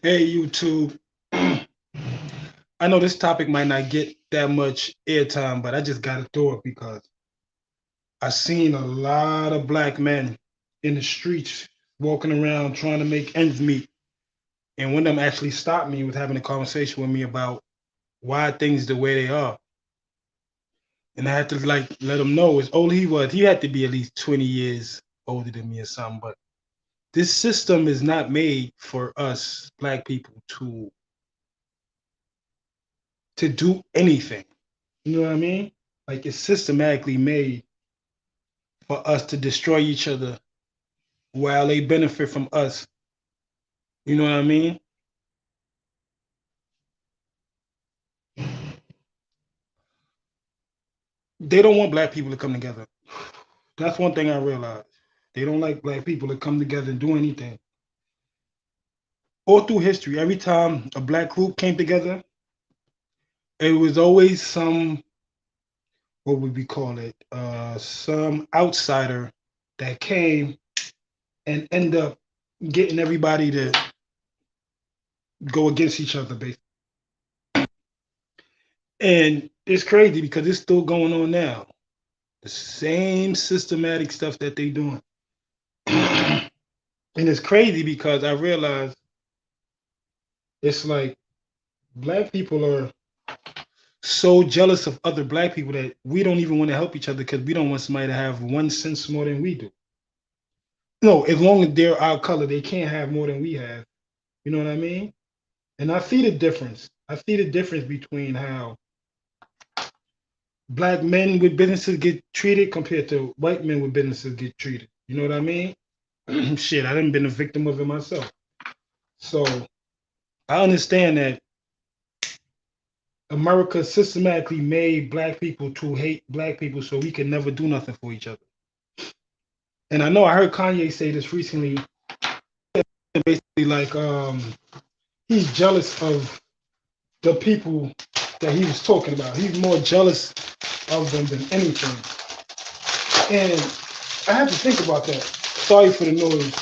Hey, YouTube. I know this topic might not get that much airtime, but I just got to throw it because I seen a lot of black men in the streets walking around trying to make ends meet. And one of them actually stopped me with having a conversation with me about why things the way they are. And I had to let him know as old he was, he had to be at least 20 years older than me or something. But this system is not made for us black people to do anything. You know what I mean? Like it's systematically made for us to destroy each other while they benefit from us. You know what I mean? They don't want black people to come together. That's one thing I realized. They don't like black people to come together and do anything. All through history, every time a black group came together, it was always some, what would we call it? Some outsider that came and end up getting everybody to go against each other, basically. And it's crazy because it's still going on now. The same systematic stuff that they doing. And it's crazy because I realize it's like black people are so jealous of other black people that we don't even want to help each other because we don't want somebody to have 1 cent more than we do. No, as long as they're our color, they can't have more than we have. You know what I mean? And I see the difference. I see the difference between how black men with businesses get treated compared to white men with businesses get treated. You know what I mean? Shit, I done been a victim of it myself. So I understand that America systematically made black people to hate black people so we can never do nothing for each other. And I know I heard Kanye say this recently, basically like he's jealous of the people that he was talking about. He's more jealous of them than anything. And I had to think about that. Sorry for the noise.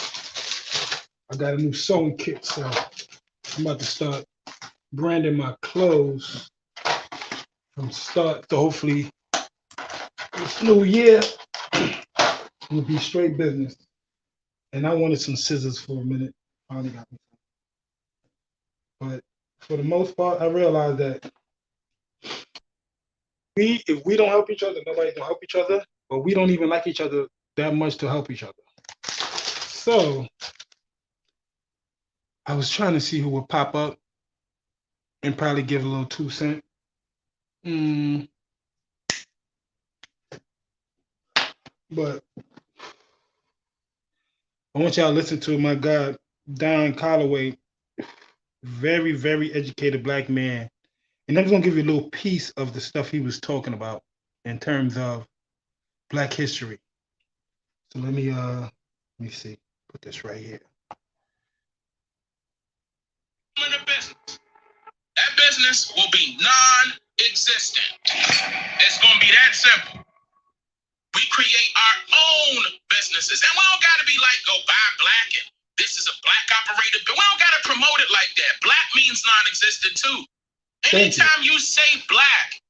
I got a new sewing kit, so I'm about to start branding my clothes from start to hopefully this new year will be straight business. And I wanted some scissors for a minute. Finally got me some. But for the most part, I realized that if we don't help each other, nobody's gonna help each other. But we don't even like each other that much to help each other. So I was trying to see who would pop up and probably give a little 2 cent. Mm, but I want y'all to listen to my guy, Don Colloway, very, very educated black man. And I'm just gonna give you a little piece of the stuff he was talking about in terms of black history. So let me see. Put this right here. In a business. That business will be non-existent. It's gonna be that simple. We create our own businesses. And we don't gotta be like, go buy black and this is a black operator. But we don't gotta promote it like that. Black means non-existent too. Anytime you say black,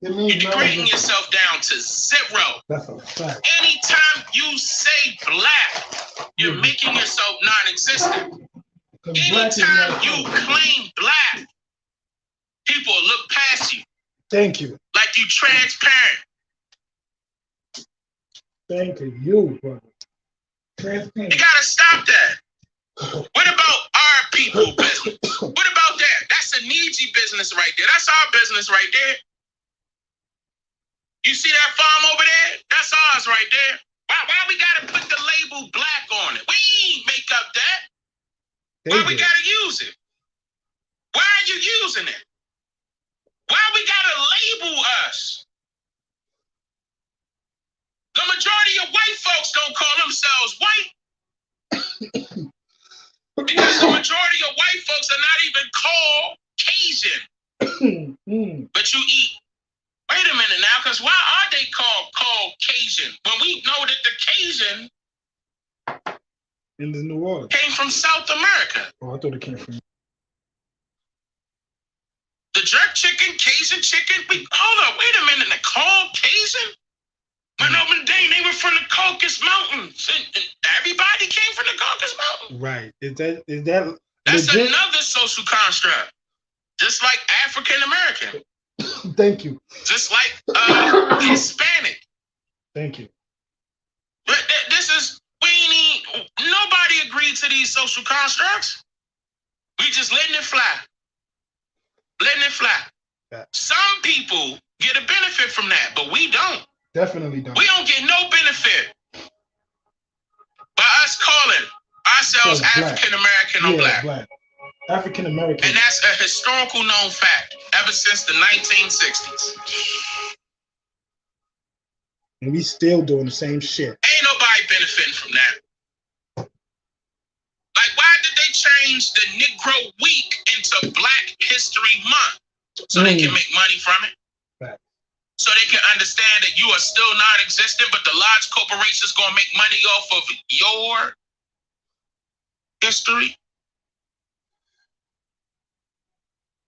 you're degrading yourself down to zero. That's a fact. Anytime you say black, you're making yourself non-existent. Anytime you claim black, people will look past you. Thank you. Like you transparent. Thank you, brother. Transparent. You gotta stop that. What about our people business? What about that? That's a Niji business right there. That's our business right there. You see that farm over there? That's ours right there. Why we gotta put the label black on it? We ain't make up that. Why we gotta use it? Why are you using it? Why we gotta label us? The majority of white folks don't call themselves white. Because the majority of white folks are not even called Cajun. But you eat. Wait a minute now, because why are they called Cajun? When we know that the Cajun in the New Orleans came from South America. Oh, I thought it came from chicken, Cajun chicken. Hold up, wait a minute. Nicole Cajun? When they were from the Caucasus Mountains, and everybody came from the Caucasus Mountains. Right? Is that? That's legit? another social construct, just like African American. Thank you. Just like Hispanic. Thank you. But this is nobody agreed to these social constructs. We just letting it fly. Letting it fly. Yeah. Some people get a benefit from that, but we don't. Definitely don't. We don't get no benefit by us calling ourselves African American or black. African American. And that's a historical known fact ever since the 1960s. And we still doing the same shit. Ain't nobody benefiting from that. Like, why did they change the Negro Week into Black History Month? So they can make money from it? Right. So they can understand that you are still non-existent, but the large corporations gonna make money off of your history?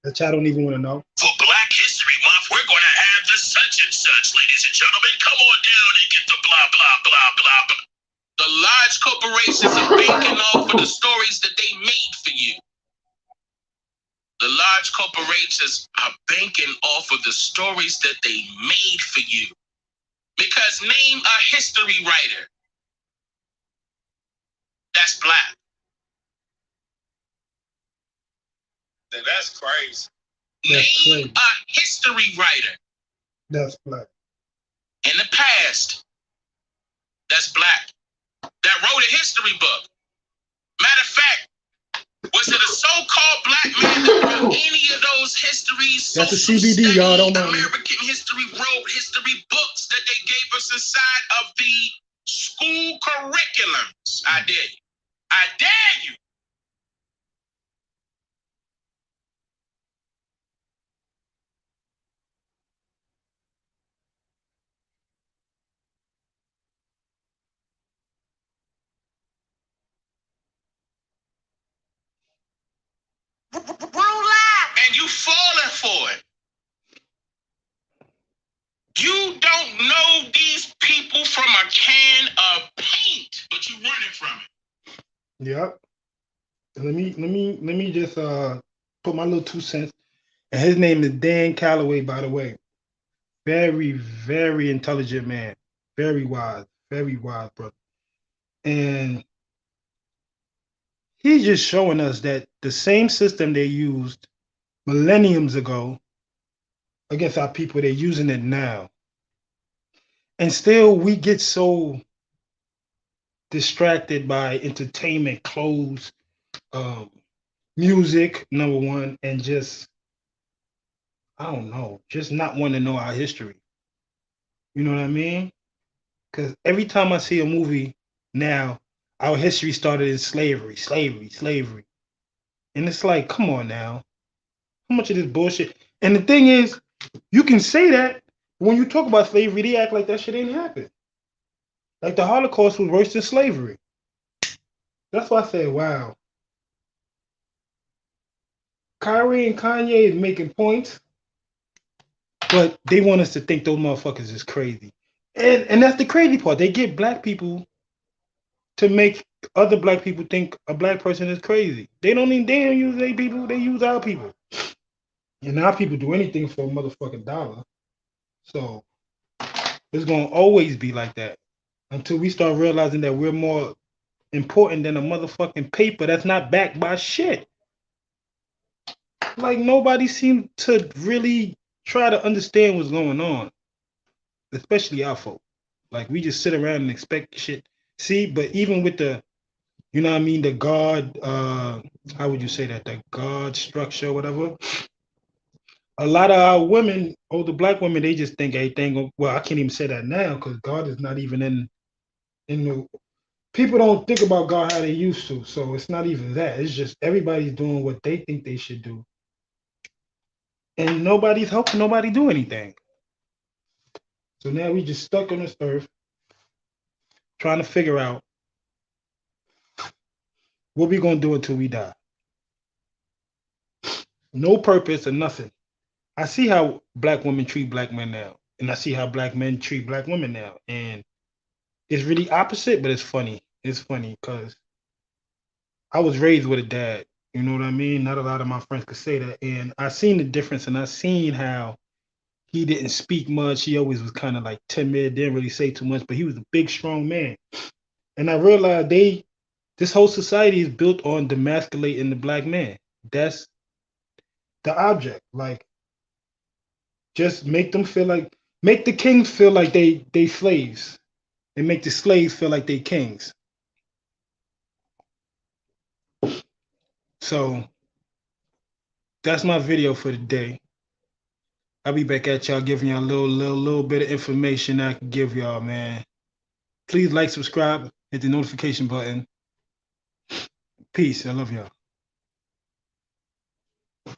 That y'all don't even want to know. For Black History Month, we're going to have the such and such, ladies and gentlemen. Come on down and get the blah, blah, blah, blah, blah. The large corporations are banking off of the stories that they made for you. The large corporations are banking off of the stories that they made for you. Because name a history writer that's Black. That's crazy. Name a history writer that's Black in the past that's Black that wrote a history book. Matter of fact, was it a so-called Black man that wrote any of those histories? That's a CBD, y'all don't mind. American history wrote history books that they gave us inside of the school curriculums. I dare you. I dare you. And you falling for it. You don't know these people from a can of paint, but you running from it. Yep. Let me just put my little 2 cents. And his name is Dan Calloway, by the way. Very, very intelligent man. Very wise, brother. And he's just showing us that the same system they used millenniums ago against our people, they're using it now. And still we get so distracted by entertainment, clothes, music, number one, and just, I don't know, just not want to know our history. You know what I mean? Because every time I see a movie now, our history started in slavery. And it's like, come on now. How much of this bullshit? And the thing is, you can say that, but when you talk about slavery, they act like that shit ain't happened. Like the Holocaust was worse than slavery. That's why I said, wow. Kyrie and Kanye is making points, but they want us to think those motherfuckers is crazy. And that's the crazy part. They get black people to make other black people think a black person is crazy. They don't use their people, they use our people. And our people do anything for a motherfucking dollar. So it's gonna always be like that until we start realizing that we're more important than a motherfucking paper that's not backed by shit. Like nobody seems to really try to understand what's going on, especially our folk. Like we just sit around and expect shit. See, but even with the, you know what I mean, the God, how would you say that? The God structure, whatever. A lot of our women, older black women, they just think everything. Well, I can't even say that now because God is not even in the. People don't think about God how they used to, so it's not even that. It's just everybody's doing what they think they should do, and nobody's helping nobody do anything. So now we just stuck on this earth, trying to figure out what we gonna do until we die. No purpose or nothing. I see how black women treat black men now, and I see how black men treat black women now, and it's really opposite, but it's funny. It's funny because I was raised with a dad. You know what I mean? Not a lot of my friends could say that, and I seen the difference, and I seen how he didn't speak much. He always was kind of like timid, didn't really say too much, but he was a big, strong man. And I realized this whole society is built on demasculating the black man. That's the object. Like, just make the kings feel like they slaves, and make the slaves feel like they kings. So that's my video for the day. I'll be back at y'all giving y'all a little bit of information I can give y'all, man. Please like, subscribe, hit the notification button. Peace. I love y'all.